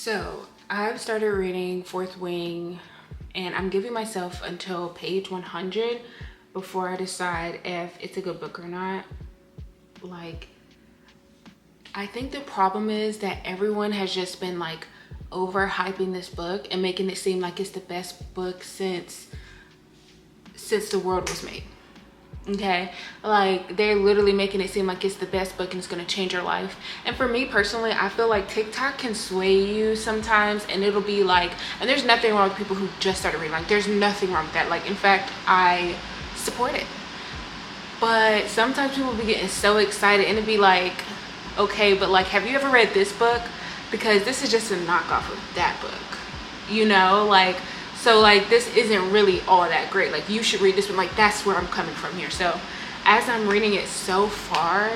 So I've started reading Fourth Wing, and I'm giving myself until page 100 before I decide if it's a good book or not. Like, I think the problem is that everyone has just been like overhyping this book and making it seem like it's the best book since the world was made. Okay, like they're literally making it seem like it's the best book and it's going to change your life. And for me personally, I feel like TikTok can sway you sometimes, and it'll be like, and there's nothing wrong with people who just started reading. Like, there's nothing wrong with that. Like, in fact, I support it. But sometimes people be getting so excited and it'd be like, okay, but like, have you ever read this book? Because this is just a knockoff of that book, you know? Like, so like, this isn't really all that great. Like, you should read this one. Like, that's where I'm coming from here. So as I'm reading it so far,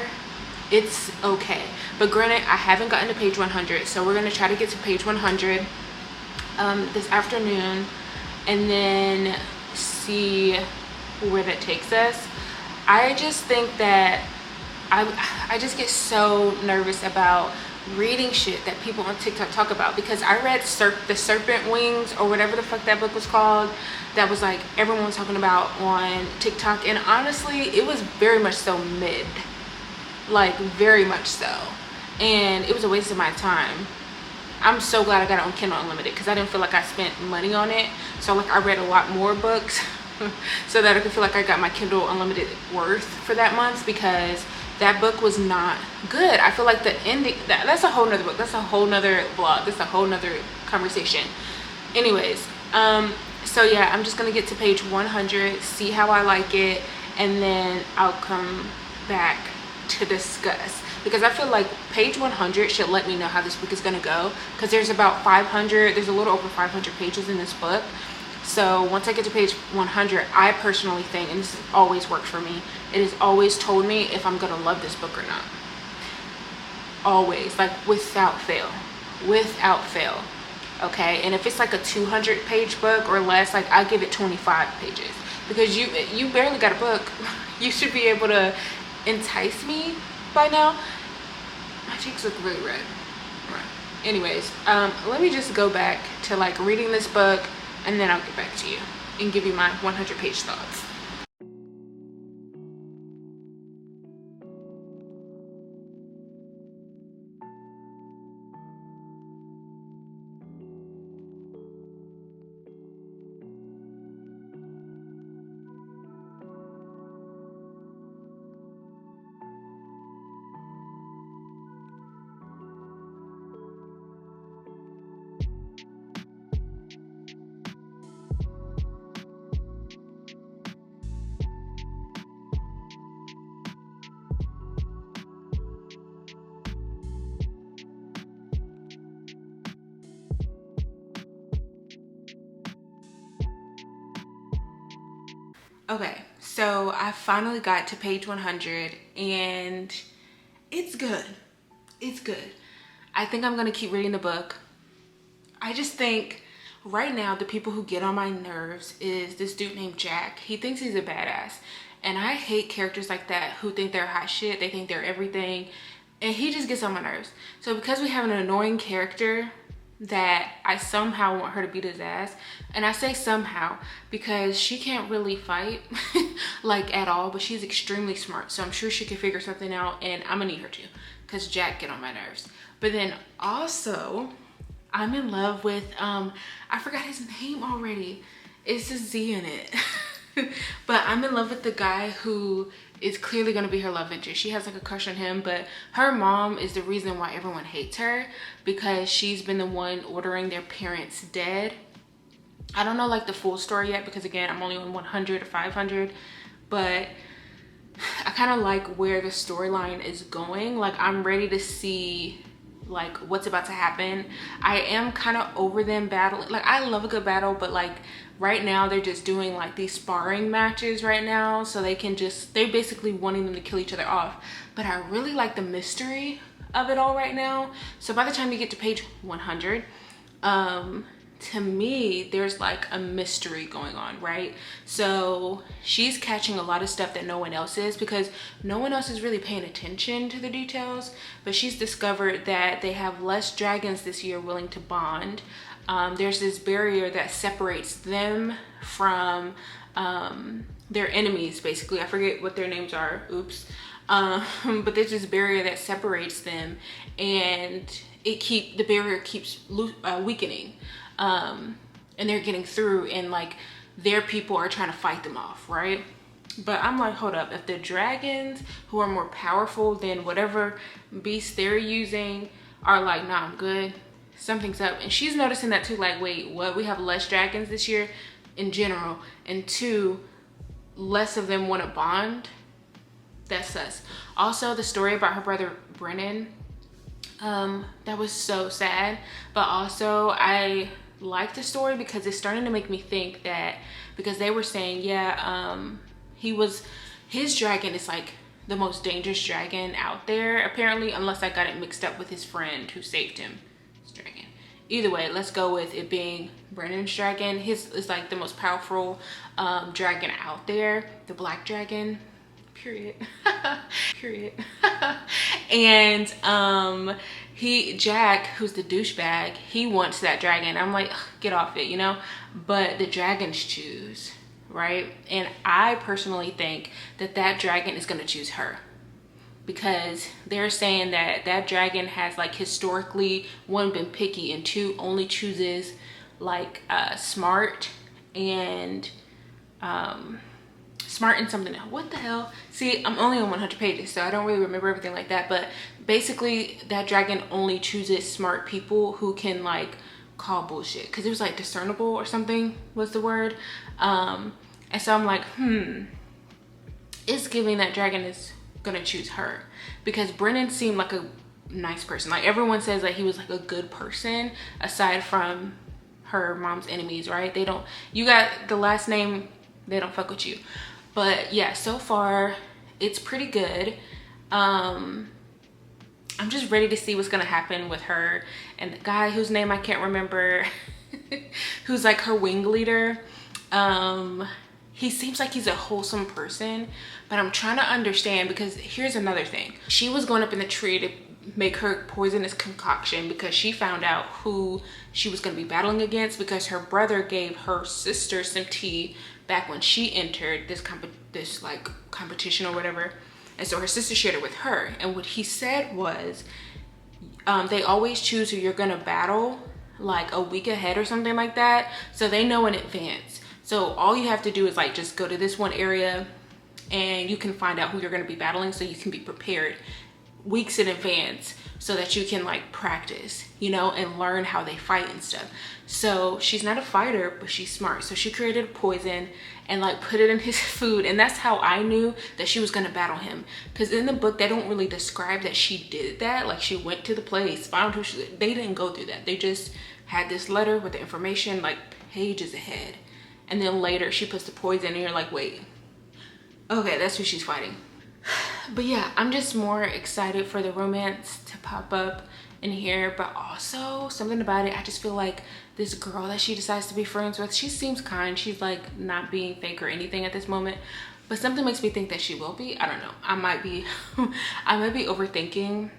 it's okay. But granted, I haven't gotten to page 100. So we're going to try to get to page 100 this afternoon and then see where that takes us. I just think that I just get so nervous about reading shit that people on TikTok talk about, because I read The Serpent Wings or whatever the fuck that book was called, that was like everyone was talking about on TikTok, and honestly it was very much so mid, like very much so, and it was a waste of my time. I'm so glad I got it on Kindle Unlimited because I didn't feel like I spent money on it. So like, I read a lot more books so that I could feel like I got my Kindle Unlimited worth for that month, because that book was not good. I feel like the ending, that's a whole nother book. That's a whole nother blog. That's a whole nother conversation. Anyways, so yeah, I'm just gonna get to page 100, see how I like it, and then I'll come back to discuss, because I feel like page 100 should let me know how this book is gonna go, because there's about 500, there's a little over 500 pages in this book. So once I get to page 100, I personally think, and this has always worked for me, it has always told me if I'm gonna love this book or not. Always, like without fail, okay? And if it's like a 200 page book or less, like I'll give it 25 pages, because you barely got a book. You should be able to entice me by now. My cheeks look really red. Right. Anyways, let me just go back to like reading this book, and then I'll get back to you and give you my 100 page thoughts. Okay, so I finally got to page 100 and it's good. It's good. I think I'm gonna keep reading the book. I just think right now the people who get on my nerves is this dude named Jack. He thinks he's a badass, and I hate characters like that who think they're hot shit. They think they're everything, and he just gets on my nerves. So because we have an annoying character that I somehow want her to beat his ass, and I say somehow because she can't really fight like at all, but she's extremely smart, so I'm sure she can figure something out, and I'm gonna need her to, because Jack get on my nerves. But then also I'm in love with I forgot his name already, it's a Z in it. But I'm in love with the guy who is clearly going to be her love interest. She has like a crush on him, but her mom is the reason why everyone hates her, because she's been the one ordering their parents dead. I don't know like the full story yet, because again, I'm only on 100 or 500, but I kind of like where the storyline is going. Like, I'm ready to see like what's about to happen. I am kind of over them battling. Like, I love a good battle, but like right now they're just doing like these sparring matches right now, so they can just, they're basically wanting them to kill each other off. But I really like the mystery of it all right now. So by the time you get to page 100, to me, there's like a mystery going on, right? So she's catching a lot of stuff that no one else is, because no one else is really paying attention to the details. But she's discovered that they have less dragons this year willing to bond. There's this barrier that separates them from their enemies, basically. I forget what their names are. Oops. But there's this barrier that separates them, and the barrier keeps weakening. And they're getting through, and like their people are trying to fight them off, right? But I'm like, hold up, if the dragons who are more powerful than whatever beast they're using are like, nah, I'm good, something's up. And she's noticing that too, like, wait, what? We have less dragons this year in general, and two, less of them want to bond. That's sus. Also, the story about her brother Brennan, that was so sad. But also, I like the story because it's starting to make me think that, because they were saying, yeah, his dragon is like the most dangerous dragon out there, apparently, unless I got it mixed up with his friend who saved him. His dragon. Either way, let's go with it being Brennan's dragon. His is like the most powerful dragon out there, the black dragon. Period. Period. And Jack, who's the douchebag, he wants that dragon. I'm like, get off it, you know? But the dragons choose, right? And I personally think that dragon is gonna choose her, because they're saying that dragon has like historically, one, been picky, and two, only chooses like smart and something else. What the hell? See, I'm only on 100 pages, so I don't really remember everything like that. But basically, that dragon only chooses smart people who can like call bullshit, because it was like discernible or something was the word. And so I'm like, it's giving that dragon is gonna choose her, because Brennan seemed like a nice person. Like everyone says that he was like a good person, aside from her mom's enemies, right? You got the last name, they don't fuck with you. But yeah, so far it's pretty good. I'm just ready to see what's gonna happen with her and the guy whose name I can't remember, who's like her wing leader. He seems like he's a wholesome person, but I'm trying to understand, because here's another thing. She was going up in the tree to make her poisonous concoction because she found out who she was going to be battling against, because her brother gave her sister some tea back when she entered this like competition or whatever. And so her sister shared it with her, and what he said was, they always choose who you're gonna battle like a week ahead or something like that, so they know in advance. So all you have to do is like just go to this one area and you can find out who you're gonna be battling, so you can be prepared weeks in advance, so that you can like practice, you know, and learn how they fight and stuff. So she's not a fighter, but she's smart. So she created a poison and like put it in his food, and that's how I knew that she was gonna battle him, because in the book they don't really describe that she did that. Like she went to the place, found who they didn't go through that. They just had this letter with the information like pages ahead, and then later she puts the poison and you're like, wait, okay, that's who she's fighting. But yeah, I'm just more excited for the romance to pop up in here, but also something about it, I just feel like this girl that she decides to be friends with, she seems kind. She's like not being fake or anything at this moment, but something makes me think that she will be. I don't know, I might be I might be overthinking,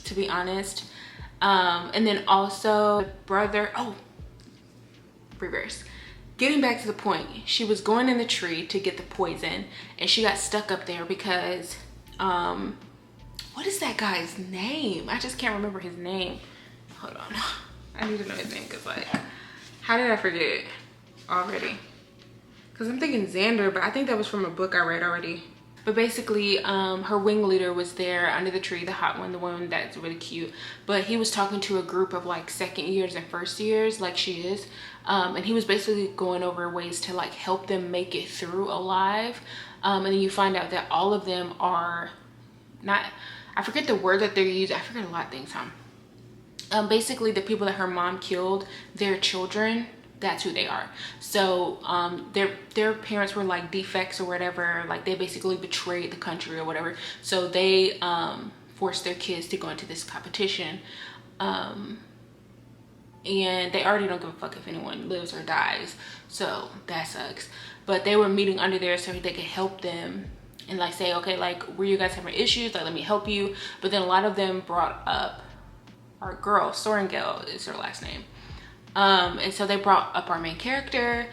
to be honest. And then also the brother, reverse. Getting back to the point, she was going in the tree to get the poison, and she got stuck up there because, what is that guy's name? I just can't remember his name. Hold on, I need to know his name, because like, how did I forget already? Because I'm thinking Xander, but I think that was from a book I read already. But basically, her wing leader was there under the tree, the hot one, the one that's really cute. But he was talking to a group of like second years and first years, like she is. And he was basically going over ways to like help them make it through alive. And then you find out that all of them are not, I forget the word that they're using. I forget a lot of things, basically the people that her mom killed, their children, that's who they are. So their parents were like defects or whatever, like they basically betrayed the country or whatever, so they forced their kids to go into this competition, and and they already don't give a fuck if anyone lives or dies, so that sucks. But they were meeting under there so they could help them and like say, okay, like, were you guys having issues, like let me help you. But then a lot of them brought up our girl, Sorengale is her last name, and so they brought up our main character.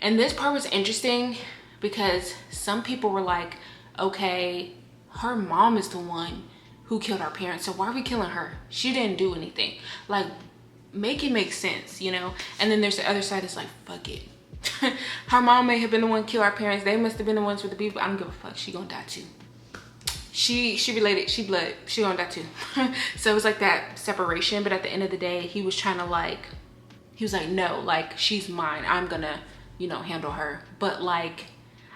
And this part was interesting because some people were like, okay, her mom is the one who killed our parents, so why are we killing her? She didn't do anything. Like, make it make sense, you know? And then there's the other side that's like, fuck it. Her mom may have been the one to kill our parents. They must have been the ones with the people. I don't give a fuck. She gonna die too. She related. She blood. She gonna die too. So it was like that separation. But at the end of the day, he was trying to like, he was like, no, like, she's mine. I'm gonna, you know, handle her. But like,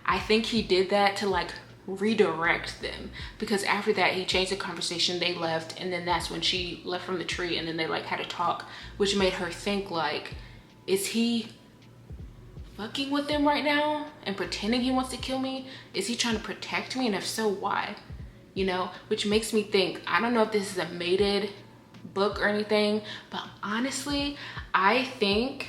I think he did that to like redirect them, because after that he changed the conversation, they left, and then that's when she left from the tree, and then they like had a talk, which made her think like, is he fucking with them right now and pretending he wants to kill me? Is he trying to protect me? And if so, why? You know, which makes me think, I don't know if this is a mated book or anything, but honestly, I think,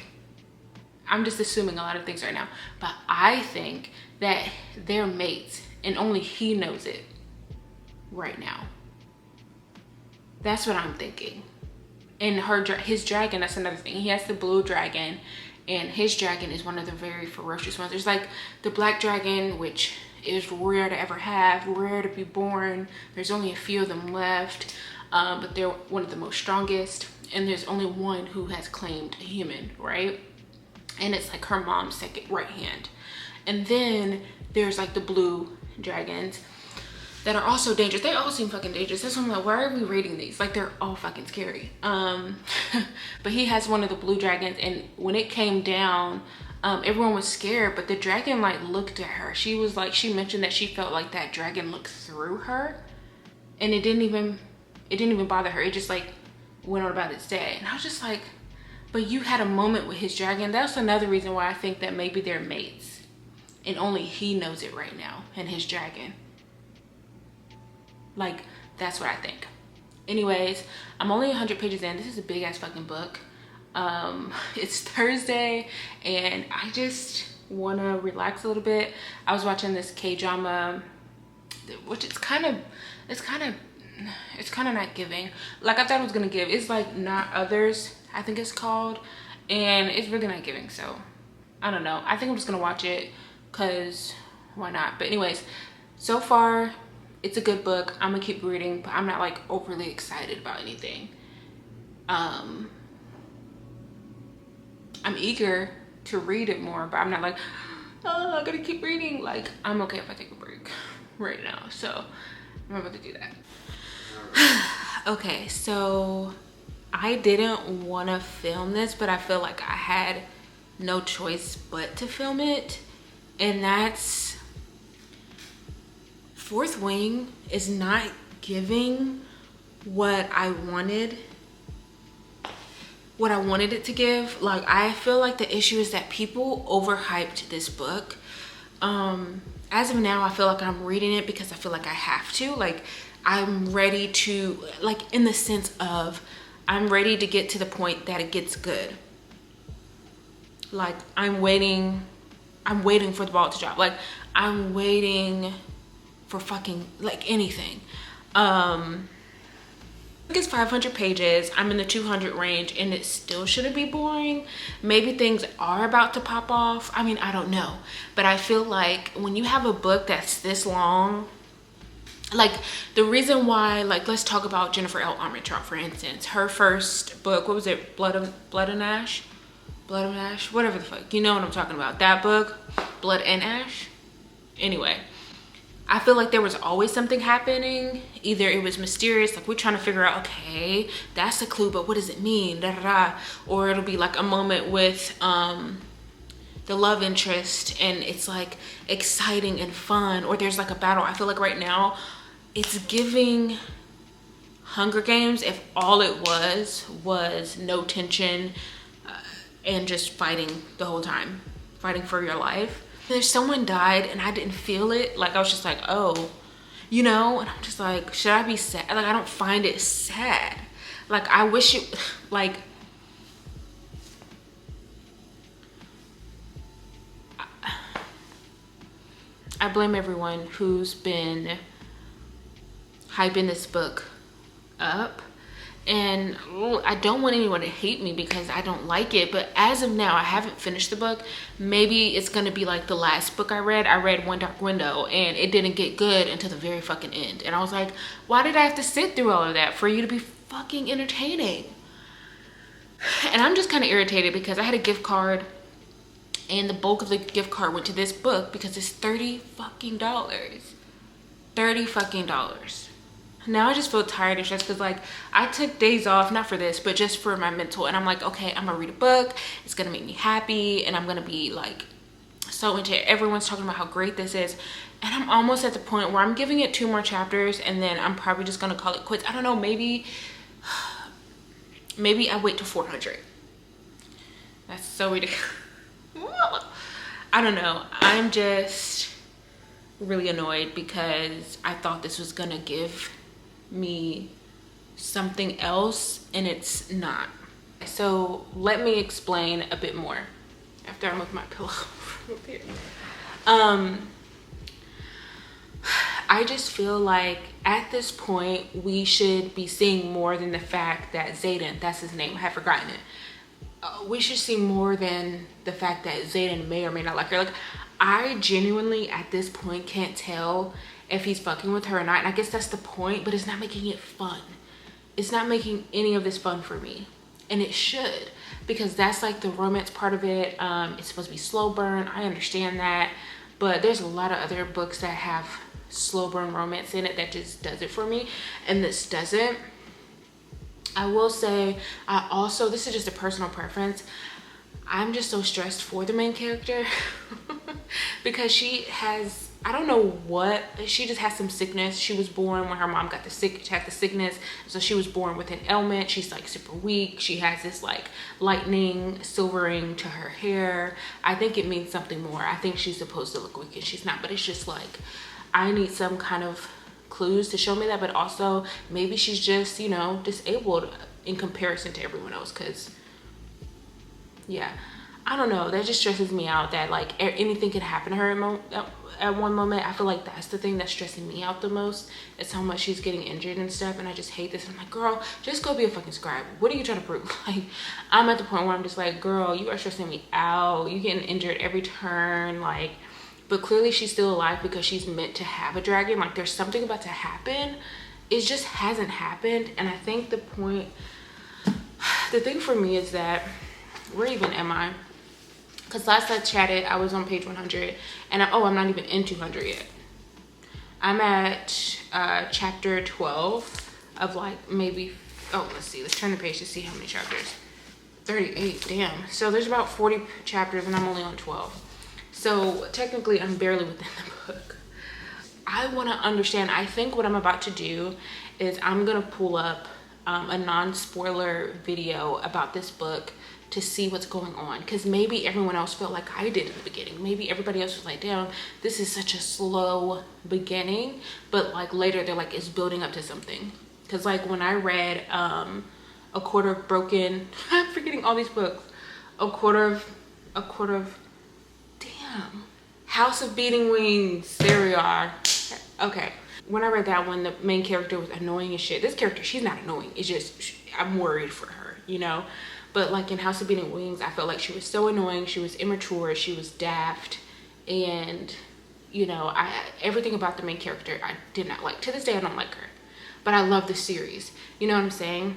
I'm just assuming a lot of things right now, but I think that they're mates and only he knows it right now. That's what I'm thinking. And his dragon, that's another thing. He has the blue dragon, and his dragon is one of the very ferocious ones. There's like the black dragon, which is rare to ever have, rare to be born. There's only a few of them left, but they're one of the most strongest. And there's only one who has claimed a human, right? And it's like her mom's second right hand. And then there's like the blue dragons that are also dangerous. They all seem fucking dangerous. That's why I'm like, why are we rating these? Like, they're all fucking scary. But he has one of the blue dragons, and when it came down, everyone was scared, but the dragon like looked at her. She was like, she mentioned that she felt like that dragon looked through her, and it didn't even bother her. It just like went on about its day. And I was just like, but you had a moment with his dragon. That's another reason why I think that maybe they're mates. And only he knows it right now, and his dragon. Like, that's what I think. Anyways, I'm only 100 pages in. This is a big ass fucking book. It's Thursday, and I just want to relax a little bit. I was watching this K-drama, which it's kind of not giving. Like, I thought it was gonna give. It's like Not Others, I think it's called, and it's really not giving. So I don't know. I think I'm just gonna watch it, because why not? But anyways, so far it's a good book. I'm gonna keep reading, but I'm not like overly excited about anything. I'm eager to read it more, but I'm not like, oh, I gotta keep reading. Like, I'm okay if I take a break right now. So I'm about to do that. Okay, so I didn't want to film this, but I feel like I had no choice but to film it. And that's, Fourth Wing is not giving what I wanted it to give. Like, I feel like the issue is that people overhyped this book. As of now, I feel like I'm reading it because I feel like I have to. Like, I'm ready to, like, in the sense of, I'm ready to get to the point that it gets good. Like, I'm waiting for the ball to drop. Like, I'm waiting for fucking, like, anything. It's 500 pages. I'm in the 200 range, and it still shouldn't be boring. Maybe things are about to pop off. I mean, I don't know. But I feel like when you have a book that's this long, like, the reason why, like, let's talk about Jennifer L. Armentrout, for instance. Her first book, what was it? Blood and Ash, whatever the fuck. You know what I'm talking about. That book, Blood and Ash. Anyway, I feel like there was always something happening. Either it was mysterious, like we're trying to figure out, okay, that's a clue, but what does it mean? Da, da, da. Or it'll be like a moment with the love interest, and it's like exciting and fun. Or there's like a battle. I feel like right now it's giving Hunger Games if all it was no tension and just fighting the whole time, fighting for your life. There's someone died and I didn't feel it. Like, I was just like, oh, you know, and I'm just like, should I be sad? Like, I don't find it sad. Like, I wish it, like, I blame everyone who's been hyping this book up. And I don't want anyone to hate me because I don't like it, but as of now I haven't finished the book. Maybe it's gonna be like the last book I read One Dark Window, and it didn't get good until the very fucking end, and I was like, why did I have to sit through all of that for you to be fucking entertaining? And I'm just kind of irritated because I had a gift card and the bulk of the gift card went to this book because it's $30 fucking dollars. $30 fucking dollars. Now I just feel tired and stressed because like I took days off, not for this, but just for my mental, and I'm like, okay, I'm gonna read a book, it's gonna make me happy, and I'm gonna be like so into it. Everyone's talking about how great this is, and I'm almost at the point where I'm giving it 2 more chapters and then I'm probably just gonna call it quits. I don't know, maybe I wait till 400. That's so ridiculous. I don't know, I'm just really annoyed because I thought this was gonna give me something else and it's not. So let me explain a bit more after I move my pillow from up here. I just feel like at this point we should be seeing more than the fact that Zayden, that's his name, I have forgotten it. We should see more than the fact that Zayden may or may not like her. Like, I genuinely at this point can't tell if he's fucking with her or not, and I guess that's the point, but it's not making it fun. It's not making any of this fun for me, and it should, because that's like the romance part of it. It's supposed to be slow burn, I understand that, but there's a lot of other books that have slow burn romance in it that just does it for me, and this doesn't. I will say, I also, this is just a personal preference, I'm just so stressed for the main character because she has, I don't know what, she just has some sickness. She was born when her mom got the sickness, so she was born with an ailment. She's like super weak. She has this like lightning silvering to her hair. I think it means something more. I think she's supposed to look weak and she's not, but it's just like, I need some kind of clues to show me that, but also maybe she's just, you know, disabled in comparison to everyone else, because yeah, I don't know, that just stresses me out that like anything could happen to her at one moment. I feel like that's the thing that's stressing me out the most, is how much she's getting injured and stuff, and I just hate this. I'm like, girl, just go be a fucking scribe. What are you trying to prove? Like, I'm at the point where I'm just like, girl, you are stressing me out, you getting injured every turn, like. But clearly she's still alive because she's meant to have a dragon. Like, there's something about to happen. It just hasn't happened. And I think the thing for me is that, where even am I? Because last I chatted, I was on page 100. And I'm not even in 200 yet. I'm at chapter 12 of like maybe, let's see. Let's turn the page to see how many chapters. 38, damn. So there's about 40 chapters and I'm only on 12. So technically I'm barely within the book. I want to understand. I think what I'm about to do is I'm going to pull up a non-spoiler video about this book to see what's going on, because maybe everyone else felt like I did in the beginning. Maybe everybody else was like, damn, this is such a slow beginning, but like later they're like, it's building up to something. Because like when I read A Quarter of Broken, I'm forgetting all these books, a quarter of House of Beating Wings, there we are. Okay, when I read that one, the main character was annoying as shit. This character, she's not annoying, it's just I'm worried for her, you know. But like in House of Beating Wings, I felt like she was so annoying, she was immature, she was daft, and you know, everything about the main character I did not like. To this day I don't like her, but I love the series, you know what I'm saying?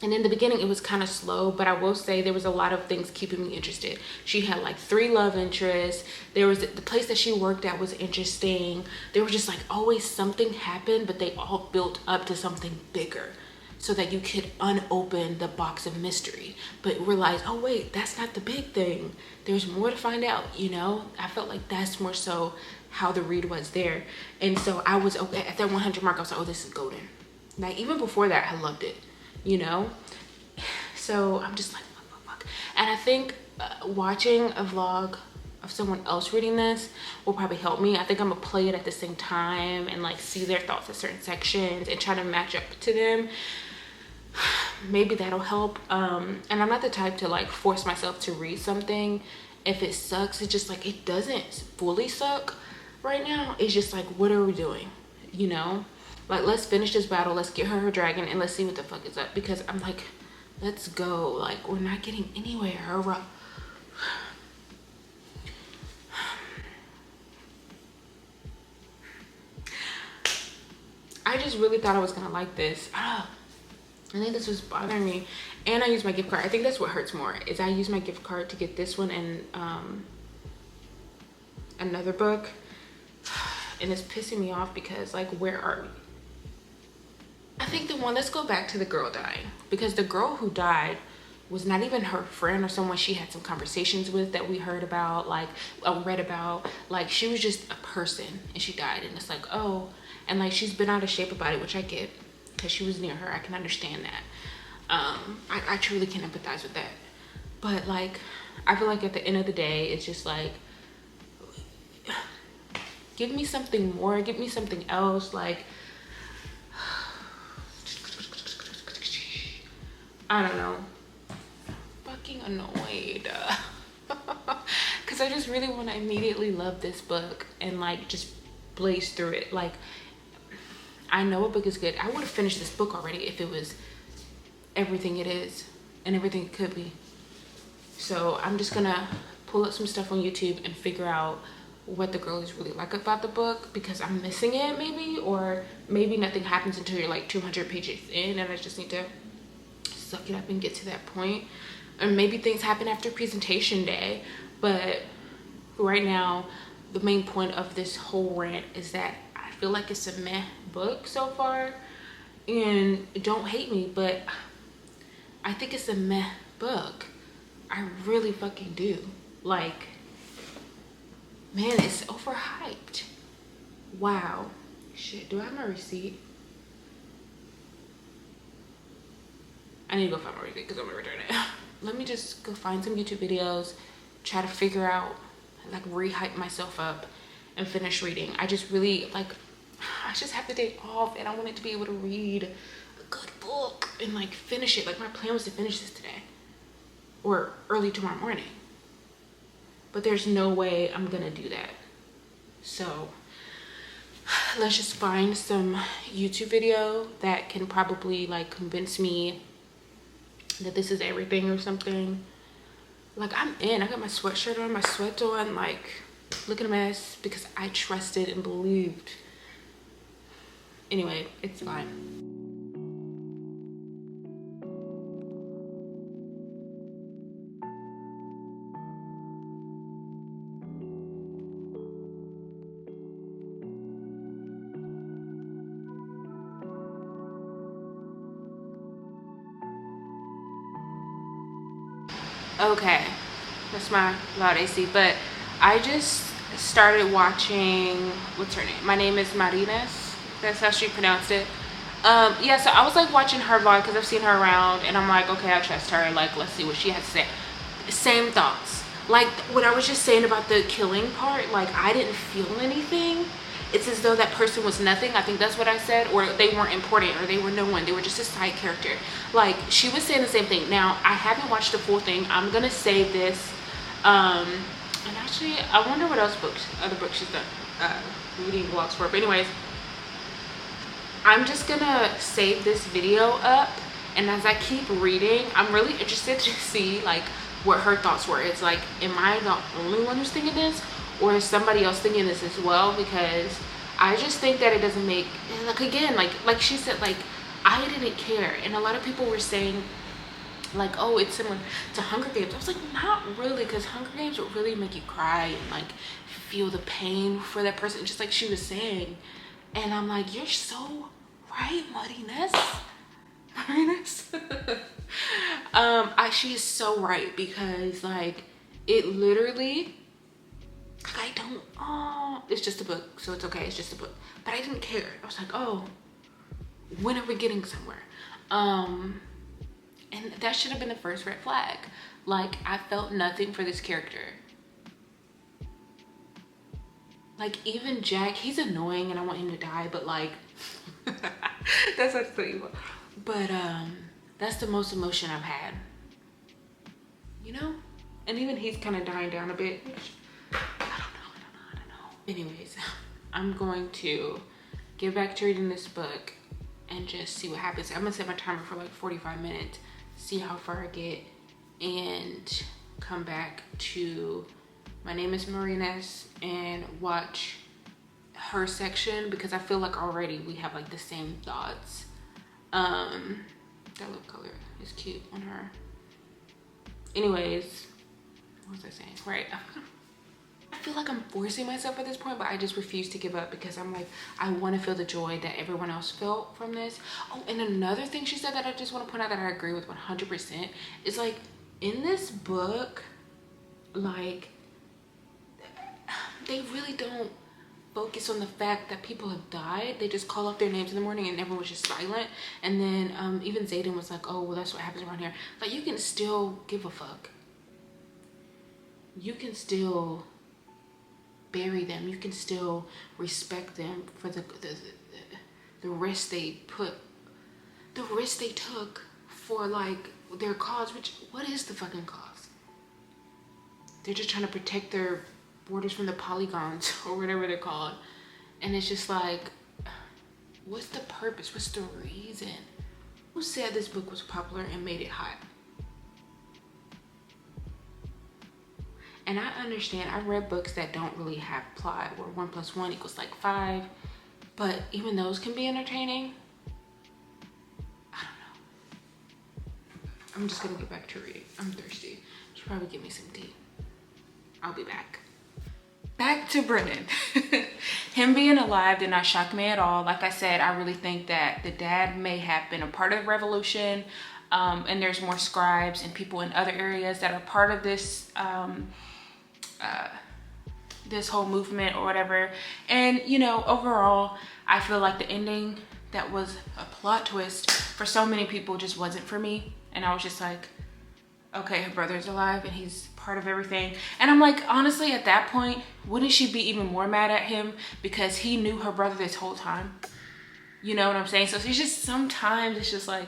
And in the beginning, it was kind of slow, but I will say there was a lot of things keeping me interested. She had like 3 love interests. There was the place that she worked at was interesting. There was just like always something happened, but they all built up to something bigger so that you could unopen the box of mystery, but realize, oh wait, that's not the big thing. There's more to find out, you know? I felt like that's more so how the read was there. And so I was okay at that 100 mark. I was like, oh, this is golden. Like even before that, I loved it. You know, so I'm just like fuck. And I think watching a vlog of someone else reading this will probably help me. I think I'm gonna play it at the same time and like see their thoughts at certain sections and try to match up to them. Maybe that'll help. And I'm not the type to like force myself to read something if it sucks. It's just like, it doesn't fully suck, right now is just like, what are we doing? You know, like, let's finish this battle, let's get her dragon, and let's see what the fuck is up. Because I'm like, let's go. Like, we're not getting anywhere. I just really thought I was gonna like this. I think this was bothering me. And I used my gift card. I think that's what hurts more, is I used my gift card to get this one and another book. And it's pissing me off because, like, where are we? I think the one, let's go back to the girl dying. Because the girl who died was not even her friend or someone she had some conversations with that we heard about, like, read about. Like, she was just a person and she died. And it's like, oh, and like, she's been out of shape about it, which I get, because she was near her. I can understand that. I truly can empathize with that. But like, I feel like at the end of the day, it's just like, give me something more, give me something else. Like, I don't know, fucking annoyed. Because I just really want to immediately love this book and like just blaze through it. Like, I know a book is good. I would have finished this book already if it was everything it is and everything it could be. So I'm just gonna pull up some stuff on YouTube and figure out what the girl is really like about the book, because I'm missing it maybe, or maybe nothing happens until you're like 200 pages in and I just need to suck it up and get to that point. And maybe things happen after presentation day. But right now, the main point of this whole rant is that I feel like it's a meh book so far. And don't hate me, but I think it's a meh book. I really fucking do. Like, man, it's overhyped. Wow. Shit, do I have my receipt? I need to go find my receipt because I'm gonna return it. Let me just go find some YouTube videos, try to figure out, like, re-hype myself up and finish reading. I just really, like, I just have the day off and I wanted to be able to read a good book and like finish it. Like, my plan was to finish this today or early tomorrow morning, but there's no way I'm gonna do that. So let's just find some YouTube video that can probably like convince me that this is everything or something. Like, I'm in. I got my sweatshirt on, my sweats on, like, looking a mess because I trusted and believed. Anyway, it's fine. Okay, that's my loud AC. But I just started watching, what's her name? My Name is Marinas. That's how she pronounced it. Yeah, so I was like watching her vlog because I've seen her around and I'm like, okay, I trust her. Like, let's see what she has to say. Same thoughts. Like what I was just saying about the killing part, like, I didn't feel anything. It's as though that person was nothing. I think that's what I said. Or they weren't important, or they were no one. They were just a side character. Like, she was saying the same thing. Now, I haven't watched the full thing. I'm gonna save this. And actually, I wonder what other books she's done reading vlogs for. But anyways, I'm just gonna save this video up, and as I keep reading, I'm really interested to see like what her thoughts were. It's like, am I the only one who's thinking this, or is somebody else thinking this as well? Because I just think that it doesn't make, like, again, like she said, like, I didn't care. And a lot of people were saying like, oh, it's similar to Hunger Games. I was like, not really, because Hunger Games would really make you cry and like feel the pain for that person, just like she was saying. And I'm like, you're so right, Muddiness. She is so right, because like, it literally, I don't, oh, it's just a book, so it's okay, it's just a book. But I didn't care. I was like, oh, when are we getting somewhere? And that should have been the first red flag. Like, I felt nothing for this character. Like, even Jack, he's annoying and I want him to die, but like, that's not so evil. But that's the most emotion I've had, you know? And even he's kind of dying down a bit. I don't know. Anyways, I'm going to get back to reading this book and just see what happens. I'm gonna set my timer for like 45 minutes, see how far I get, and come back to My Name is Marina's and watch her section, because I feel like already we have like the same thoughts. That lip color is cute on her. Anyways, what was I saying? Right. I feel like I'm forcing myself at this point, but I just refuse to give up, because I'm like, I want to feel the joy that everyone else felt from this. Oh, and another thing she said that I just want to point out that I agree with 100% is like, in this book, like, they really don't focus on the fact that people have died. They just call out their names in the morning and everyone was just silent. And then even Zayden was like, oh, well, that's what happens around here. Like, you can still give a fuck. You can still bury them. You can still respect them for the risk they put, the risk they took for like their cause. Which, what is the fucking cause? They're just trying to protect their borders from the polygons or whatever they're called. And it's just like, what's the purpose? What's the reason? Who said this book was popular and made it hot? And I understand, I've read books that don't really have plot, where 1 + 1 = like 5, but even those can be entertaining. I don't know. I'm just gonna get back to reading. I'm thirsty. Should probably get me some tea. I'll be back. Back to Brennan. Him being alive did not shock me at all. Like I said, I really think that the dad may have been a part of the revolution, and there's more scribes and people in other areas that are part of this this whole movement or whatever. And you know, overall, I feel like the ending that was a plot twist for so many people just wasn't for me. And I was just like, okay, her brother's alive and he's part of everything. And I'm like, honestly, at that point, wouldn't she be even more mad at him because he knew her brother this whole time? You know what I'm saying? So it's just, sometimes it's just like,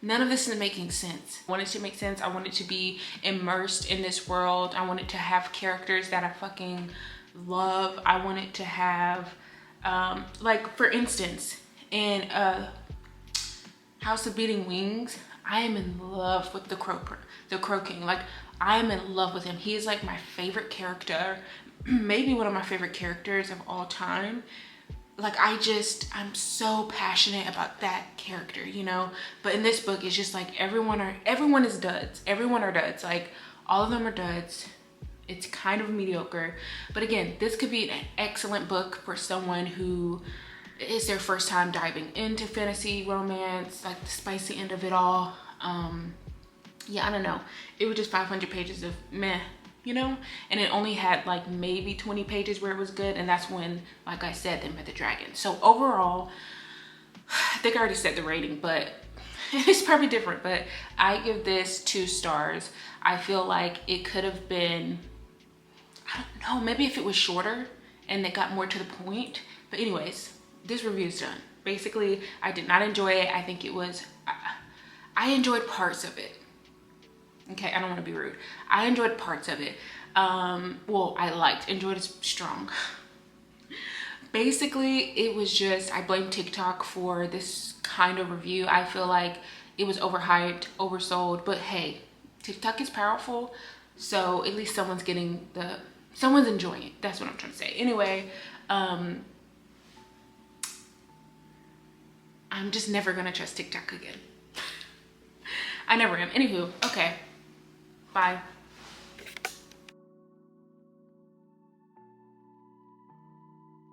none of this is making sense. I want it to make sense. I want it to be immersed in this world. I want it to have characters that I fucking love. I want it to have, like, for instance, in House of Beating Wings, I am in love with the Crow King. Like, I am in love with him. He is like my favorite character, maybe one of my favorite characters of all time. Like, I'm so passionate about that character, you know? But in this book, it's just like everyone is duds. Everyone are duds. Like, all of them are duds. It's kind of mediocre. But again, this could be an excellent book for someone who is their first time diving into fantasy romance, like the spicy end of it all. Yeah, I don't know. It was just 500 pages of meh, you know? And it only had like maybe 20 pages where it was good. And that's when, like I said, they met the dragon. So overall, I think I already said the rating, but it's probably different. But I give this 2 stars. I feel like it could have been, I don't know, maybe if it was shorter and it got more to the point. But anyways, this review is done. Basically, I did not enjoy it. I think it was, I enjoyed parts of it. Okay, I don't want to be rude. I enjoyed parts of it. Well, enjoyed is strong. Basically, it was just, I blame TikTok for this kind of review. I feel like it was overhyped, oversold, but hey, TikTok is powerful. So at least someone's enjoying it. That's what I'm trying to say. Anyway, I'm just never gonna trust TikTok again. I never am. Anywho, okay. Bye.